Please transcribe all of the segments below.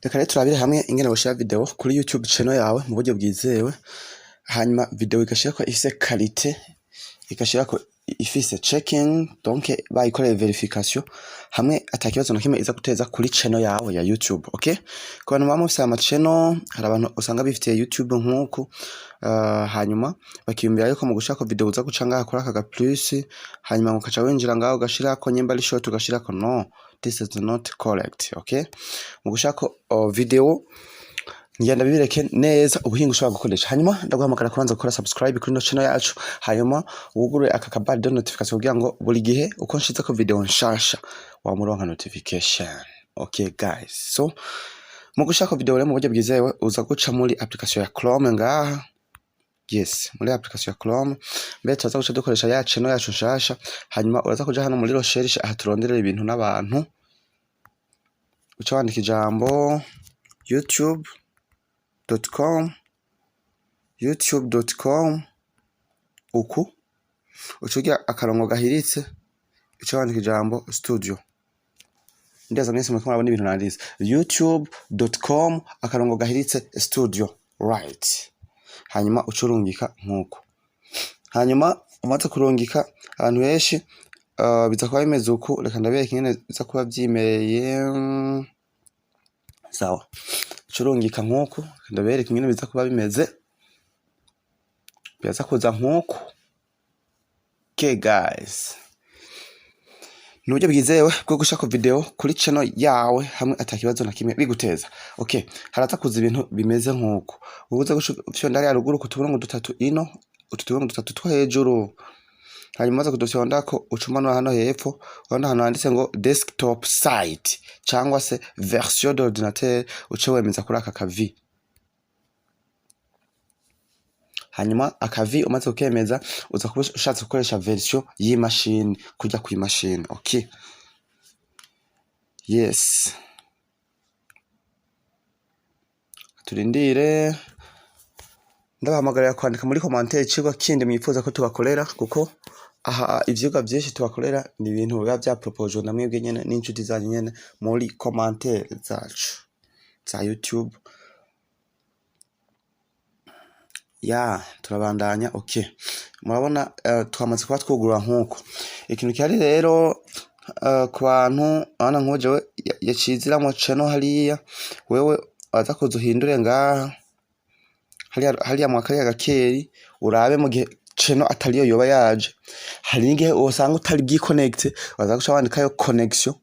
Reka rero turabire hamwe ingene woshira video kuri YouTube channel yawe mu buryo bwizewe, hanyuma video igashirako ifise qualité, igashirako ifise checking, donc bayikoreye verification hamwe atakibazo na kimwe iza guteza kuri channel yawe ya YouTube, okay? Ku bantu bamwe ufise ama channel, hari abantu usanga bifitiye YouTube nkuko hanyuma bakiyumvira yuko mu gushaka video uza guca ngaha kuri aka plus, hanyuma ukaca winjira ngaho ugashirako nyemba ari short ugashirako no, this is not correct, okay? Mu gushaka video ngenda bibireke neza ubuhinga ushobora gukoresha, hanyuma ndaguhamagara kubanza gukora subscribe kuri no channel yacu, hanyuma ugure aka kabari de notification kugira ngo buri gihe uko nshize ko video nshasha wamuronka notification. Okay guys, so mu gushaka video rero mu buryo bwizewe uza guca muri application ya Chrome ngaha. Yes, muri application ya Chrome mbere tuza guca dukoresha ya channel yacu nshasha, hanyuma uraza kuja hano muri recherche aha turonderera ibintu n'abantu, uca wandika ijambo youtube.com uku ucugira akarongo gahiritse, uca wandika ijambo studio. Ndeza mwese muriko murabona ibintu nanditse youtube.com akarongo gahiritse studio, right? Hanyuma ucurungika nkuko, hanyuma umaze kurungika abantu benshi biza kuba bimeze uku. Reka ndabereka ingene biza kuba byimereye. Sawa, ucurungika nkuko, ndabereka ingene biza kuba bimeze, biza kuza nkuko. Okay guys, nujye bwizewe bwo gushaka video kuri channel yawe hamwe atakibazo na kimwe biguteza. Okay, haraza kuza ibintu bimeze nkuko. Ubuze gushonda ari ruguru kutuburongo dutatu ino, utuburongo dutatu two hejuru. Hanyuma za kudosonda ko ucumano hano hepfo, hano handitse ngo desktop site cyangwa se version d'ordinateur, uce wemeza kuri aka kavi. Hanyuma akavi umaze ukemeza uza kuba ushatse gukoresha version y'imashini kujya ku imashini. Okay, yes, turindire. Ndabahamagarira kwandika muri commentaire icigwa kindi mwifuza ko tubakorera, kuko aha ivyigwa byinshi tubakorera ni ibintu biba bya propose na mwebwe nyene n'inshuti zanyu nyene muri commentaire zacu za YouTube. Ya turabandanya. Okay, murabona twamaze kuba twugurura nkuko. Ikintu cyari rero ku bantu ana nkoje yacizira mu channel hariya, wewe aza kuzuhindure ngaha hariya mu kariya gakeri, urabe mu gihe channel atariyo yoba yaje. Hari ngihe usanga utari bwiconnect, waza guca wandikayo connection,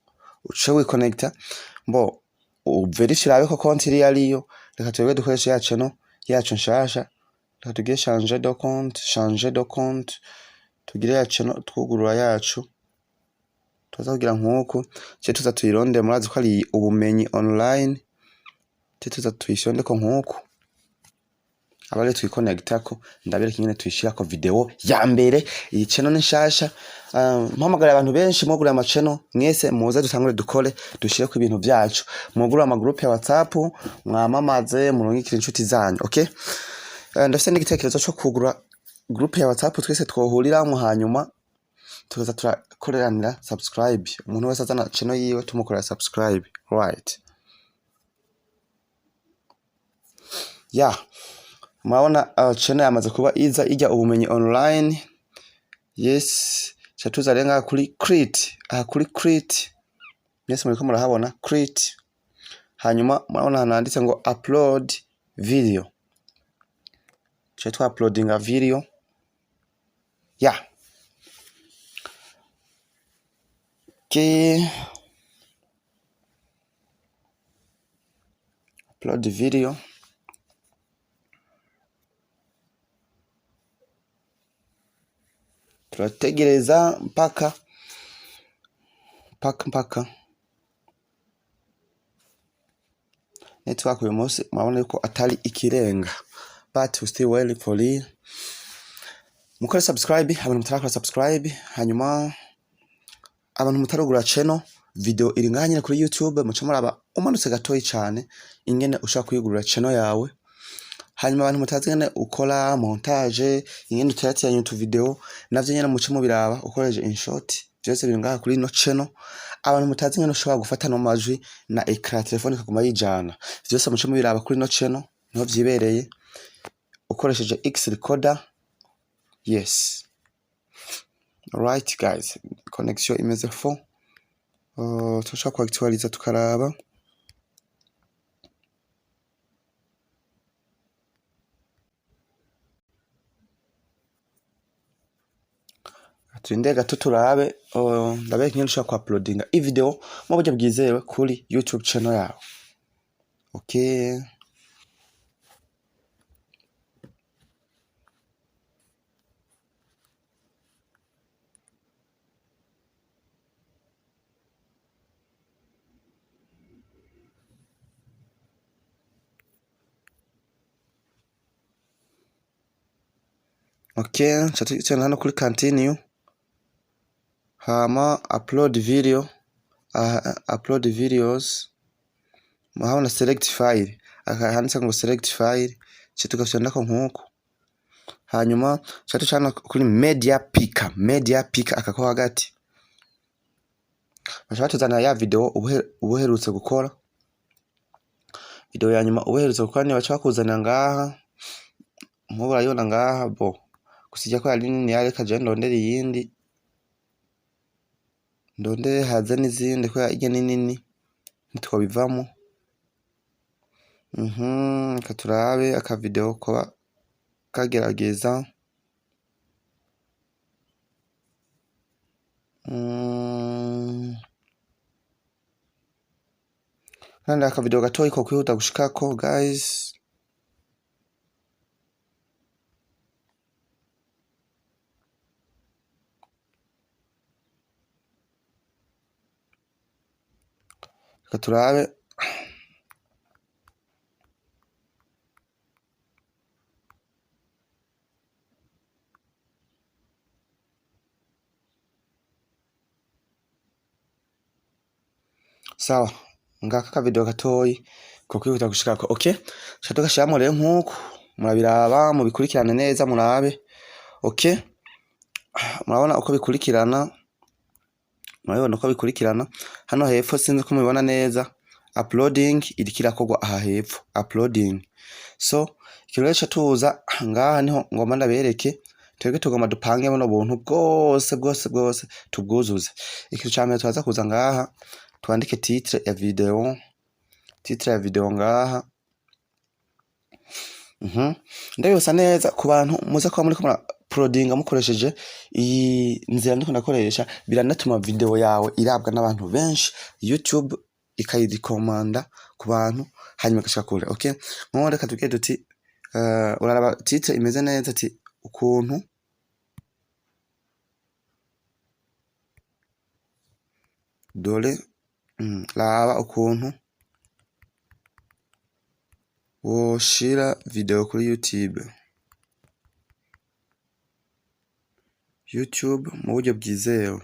uce wiconnecta mbo uverify ko konti iri ariyo. Reka twebwe dukoresha ya channel yacu nshasha, reka tugire changer de compte, tugire ya channel twugurura yacu, tuza kugira nkuko cyo tuza tuyironde. Murazi ko ari ubumenyi online, tuza tuyishonde ko nkuko abale twiconnecta ko ndabereka ingene tuyishira ko video ya mbere. Iyi channel nshasha, mpamagara abantu benshi mwogura ama channel mwese muze dutangure dukore dushire ko ibintu byacu, mwogura ama group ya WhatsApp mwamamaze murungikira inshuti zanyu. Okay, ndafite n'igitekerezo cyo kugura group ya WhatsApp twese twohurira mu, hanyuma tukaza turakoreranira subscribe. Umuntu wese azana channel yiwe tumukorera subscribe, right? Yeah, mwaona channel yamaze kuba iza ijya ubumenyi online. Yes, chatuza renga kuri create, kuri create. Yes, muriko murahabona create, hanyuma mwaona handitse ngo upload video. Chetwa uploading a video. Yeah, okay, upload the video. Turategereza mpaka network uyu munsi mabona yuko atari ikirenga, but we still waiting for it. Mukore subscribe abantu mutarakora subscribe, hanyuma abantu mutarugura channel video iri nganye kuri YouTube muca muraba umanutse gatoyi cyane ingene ushaka kuyigurira channel yawe. Hanyuma abantu mutazi ngene ukora montage, ingene utayatiyanya utu video navyo nyene muce mubiraba ukoreje InShot, byose biri ngaha kuri no channel. abantu mutazi ngene ushobora gufata no majwi na ecran ya telefone ikaguma yijana, vyose muce mubiraba kuri no channel niho vyibereye ukoresheje X recorder. Yes, alright guys, connection imeze fo. Turashaka kuactualiza tukaraba. Turinde gato turabe ndabe nk'ino ushaka ku uploadinga video mu buryo bwizewe kuri YouTube channel yawe. Okay, okay, chatana hano kuri continue, hama upload video, upload videos, muhabona select file, handitse ngo select file, tukafyonda ko nkuko, hanyuma cana kuri media picker akako hagati, bashaka tuzana ya video ubuherutse gukora, video ya nyuma ubuherutse gukora ni bacha kuzana ngaha, nkubu rayona ngaha bo kusijya ko ari nini yare kaje ndondera yindi, ndondere haza n'izindi ko ije nini ntitwabivamo. Katurabe aka video ko kagerageza. Nanda aka video gatoyi ko kwihuta gushikako guys. Katurabe sawa, ngaka ka video gatoyi ko kwihuta gushikako. Okay, shatoka shamo rero nkuko murabiraba mubikurikirane neza murabe. Okay, murabona uko bikurikirana, murabona uko bikurikirana hano hepfo, sinzi ko mubibona neza. Uploading irikira kogwa aha hepfo, uploading. So ikiresha tuza ngaha niho ngoma ndabereke, twege tugoma dupange buno buntu bwose tubwuzuze. Ikintu cyame twaza kuza ngaha twandike titre ya video ngaha. Ndabibusa neza ku bantu muza kuba muri ko uploadinga mukoresheje iyi nzira ndiko ndakoresha, biranatuma video yawe irabwa n'abantu benshi, YouTube ikayirekomanda ku bantu hanyuma gashaka kure. Okay, nko reka tugiye duti uraraba titre imeze neza ati ukuntu dole laba ukuntu woshira video kuri YouTube mu buryo bwizewe.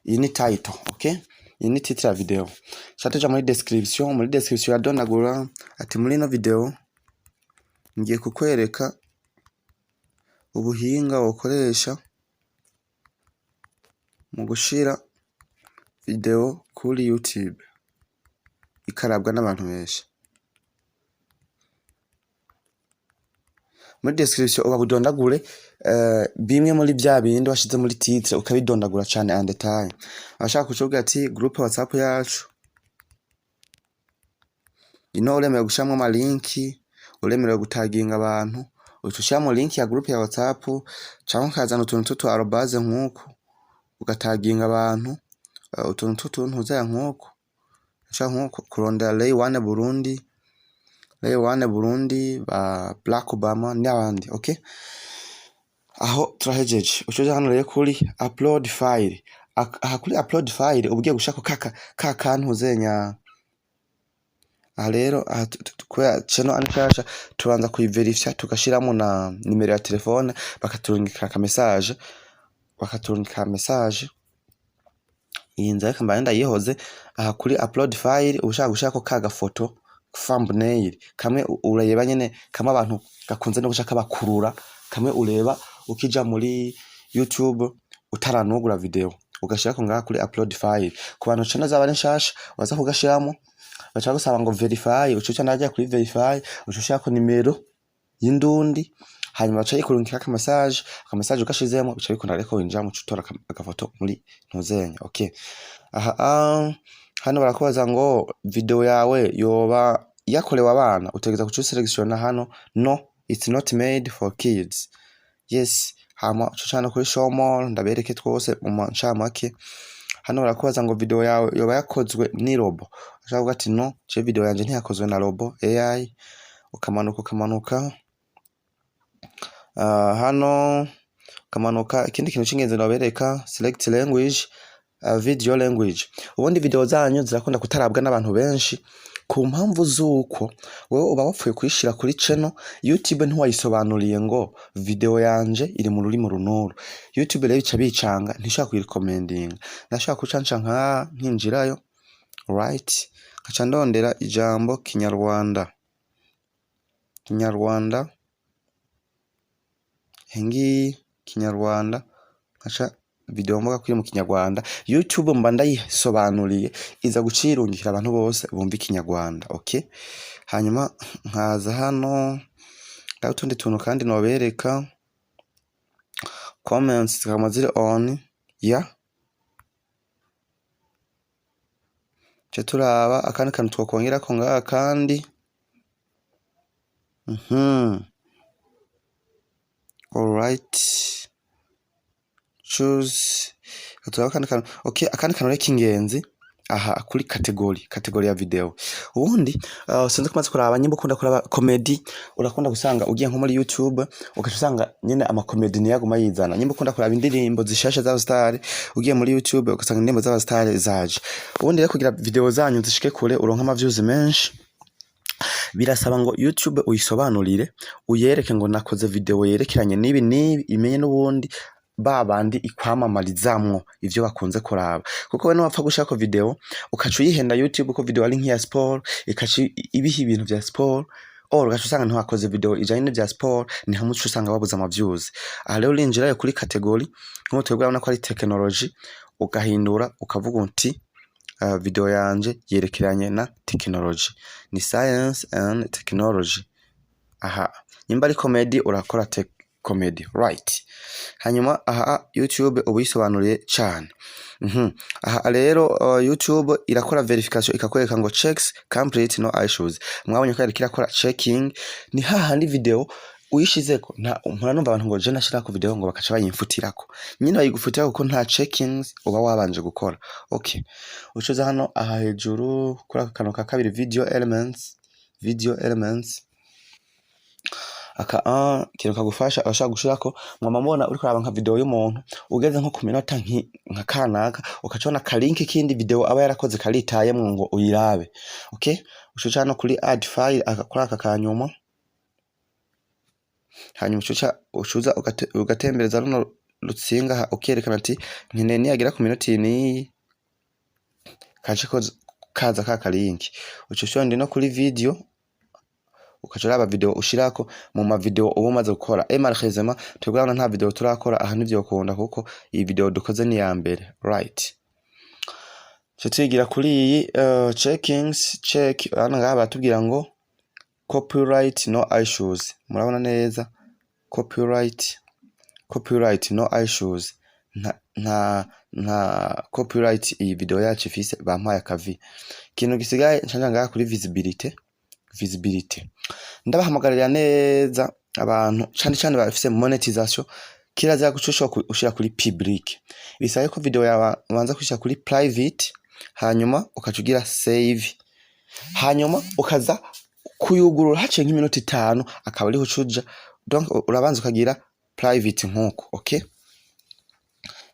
Iyi ni title, okay, iyi ni titre ya video. Shatuja muri description ya donagura ati muri no video ngiye kukwereka ubuhinga ukoresha mu gushira video kuri YouTube ikarabwa n'abantu benshi. Muri description ubabudondagure bimwe muri bya bindi washize muri titre ukabidondagura cyane and time. Abashaka kucoga ati group WhatsApp yacu ino uremewe gushamwa ama link, uremewe gutaginga abantu, utushamo link ya group ya WhatsApp cyangwa kazana utuntu tutu arobase nkuko ugataginga abantu, utuntu tutu ntuzaya nkuko cyangwa nkuko kurondera Lay One Burundi ba Black Obama n'abandi. Okay, aho turahejeje. Ucoje hano rero kuri upload file, aha kuri upload file ubugiye gushaka kantu uzenya. Aha rero kwa channel anshasha tubanza kuyiverifya tugashiramo na nimero ya telefone, bakaturungika message. Iyi nza kamba ndayihoze. Aha kuri upload file ushaka gushaka kaga photo thumbnail kamwe urayeba nyene, kama abantu gakunze no gushaka bakurura, kamwe ureba ukija muri YouTube utaranugura video. ugashirako ngaha kuri upload file. Ku bantu channel zaba ari nshasha waza kugashiramo bacha gusaba ngo verify, ucuca najya kuri verify, ucushako nimero y'indundi, hanyuma baca yikurungika ka message ukashizemo bica bikunda reko winjira mu cutora agafoto muri ntuzenya. Okay, aha hano barakubaza ngo video yawe yoba yakorewe abana, utegeza kucu selection hano no it's not made for kids. Yes, hama ucucana kuri show more ndabereke twose mu mancamake. Hano barakubaza ngo video yawe yoba yakozwe ni robo, ushaka kuvuga ati no je video yanje ntiyakozwe na robo AI, ukamanuka hano kamanuka. Ikindi kintu cy'ingenzi nabereka select language, video language. Ubundi video zanyu zirakunda kutarabwa n'abantu benshi ku mpamvu z'uko wewe uba wapfuye kuyishira kuri channel. YouTube ntiwayisobanuriye ngo video yanje iri mu rurimi runuru. YouTube rero bica bicanga ntishaka kuyirecommending. Nashaka kucanca nkinjirayo right, kaca ndondera ijambo Kinyarwanda hengi Kinyarwanda, kaca video mboga kuri mu Kinyarwanda. YouTube mba ndayisobanuriye iza gucirungikira abantu bose bumva Kinyarwanda. Okay, hanyuma nkaza hano utundi tuntu kandi nobereka comments kama ziri on turaba akandi kantu twokongera ko ngaha kandi alright, choose akandi kantu. Okay, akandi kantu k'ingenzi aha kuri category ya video. Ubundi sinzi kumaze kuraba nyimbo ukunda kuraba comedy, urakunda gusanga ugiye nko muri YouTube ukashusanga nyene ama comedy ni yaguma yizana. Nyimbo ukunda kuraba indirimbo zishasha za star, ugiye muri YouTube ugasanga indirimbo za star zaje. Ubundi rero kugira video zanyu zishike kure uronka ama views menshi, birasaba ngo YouTube uyisobanurire, uyereke ngo nakoze video yerekeranye nibi imenye n'ubundi babandi ikwamamarizamwo ivyo bakunze kuraba. Kuko we wapfa gushaka video ukacu yihenda YouTube ko video ari nk'iya sport, ikaci ibihi ibintu vya sport, ugacu usanga ntiwakoze video ijanye n'ivya sport, ni hamwe usanga babuza ama views. Aha rero urinjirayo kuri category nko twebwe urabona ko ari technology, ugahindura ukavuga uti video yanje yerekeranye na technology, ni science and technology. Aha nyimba ari comedy urakora comedy right. Hanyuma aha YouTube ubisobanuriye cyane. Aha rero YouTube irakora verification ikakwereka ngo checks complete no issues. Mwabonye ko irakora checking, ni hahandi video uyishizeko nta numva abantu ngo je nashira ku video ngo bakaca bayimfutirako, nyine bayigufutira kuko nta checkings uba wabanje gukora. Okay, ucoza hano aha hejuru kuri akano ka kabiri video elements aka kintu kagufasha ashaka gushirako. Mwama mubona uri kuraba nka video y'umuntu ugeze nko ku minota nka kanaka ukacona ka link kindi video aba yarakoze kalitaye mu ngo uyirabe. Okay, ucoca hano kuri add file akakora aka kanyuma, hanyuma ucuza ugatembereza runo rutsinga ukerekana ati nkene niyagira ku minota ni kaje kaza ka link. Ucuca ndi no kuri video ukacuraba video ushirako mu ma video ubu maze gukora. Malheureusement twebwe nta video turakora aha nivyo ukunda kuko iyi video dukoze ni ya mbere right. Tutigira kuri iyi checkings hano ngaha batubwira ngo copyright no issues. Murabona neza copyright no issues, nta copyright iyi video yacu ifise bampaye akavi. Kintu gisigaye ncanga ngaha kuri visibility ndabahamagarira neza abantu cyane bafise monetization, kiraza gucusha ushira kuri public. Bisaye ko video yawe ubanza kushira kuri private, hanyuma ukacugira save, hanyuma ukaza kuyugurura haciye nk'iminota 5 akaba ariho cuja. Donc urabanza ukagira private nkuko. Okay,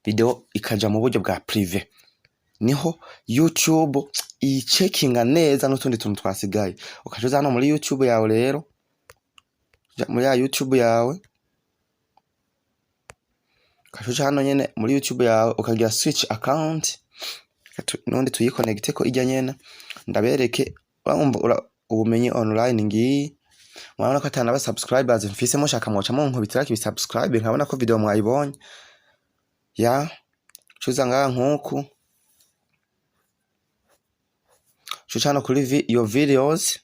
video ikaja mu buryo bwa privé, niho YouTube checkinga neza n'utundi tuntu twasigaye. Ukajoza hano muri YouTube yawe rero, muri ya YouTube yawe ukajoja hano nyene muri YouTube yawe ukagira switch account nundi tuyiconnecte ko ijya nyene ndabereke ubumenyi online ngi. Mwabona ko atana ba subscribers mfise mushaka mwoca mu nkubitira ki subscribe nkabona ko video mwayibonye cuza ngaha nkuku cuca hano kuri your videos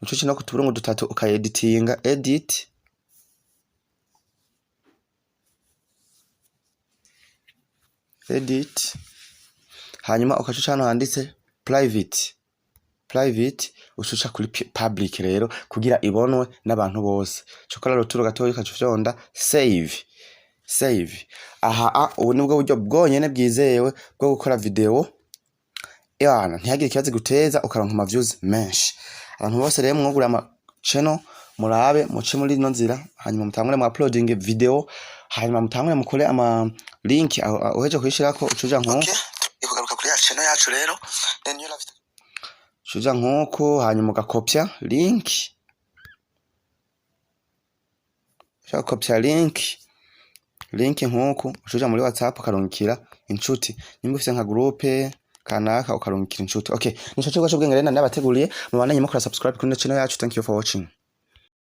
ucuci no kutuburungu dutatu ukayeditinga edit hanyuma ukacuca hano handitse private ucuca kuri public rero kugira ibonwe n'abantu bose cukora ruturo gatoya ukacufyonda save aha ubu nibwo buryo bwonyene bwizewe bwo gukora video yana ntihagire ikibazo guteza ukaronka ama views menshi. Abantu bose rero mwogura ama channel murabe muce muri ino nzira hanyuma mutangure mu uploading video hanyuma mutangure mukore ama link uheje kuyishirako ucuja nko ikugaruka kuri ya channel yacu rero then you love cuja nkuko hanyuma ugakopya link link nkuko ucuja muri WhatsApp ukarungikira inshuti nimba ufite nka groupe kanaka ukarungikira inshuti. Okay, nico cyo bwenge rero nabateguriye mubandanye mukora subscribe kuri channel yacu. Thank you for watching.